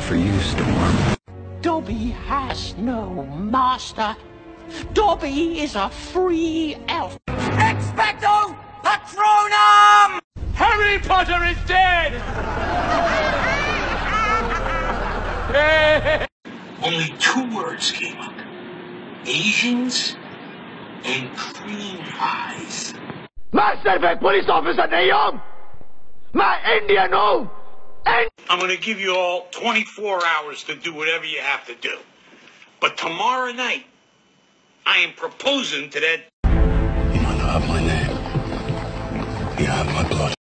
for you, Storm. Dobby has no master. Dobby is a free elf. Expecto Patronum! Harry Potter is dead! Only 2 words came up. Asians and cream pies. Master of police officer Nayom! My Indian home! I'm going to give you all 24 hours to do whatever you have to do. But tomorrow night, I am proposing to that... You want to have my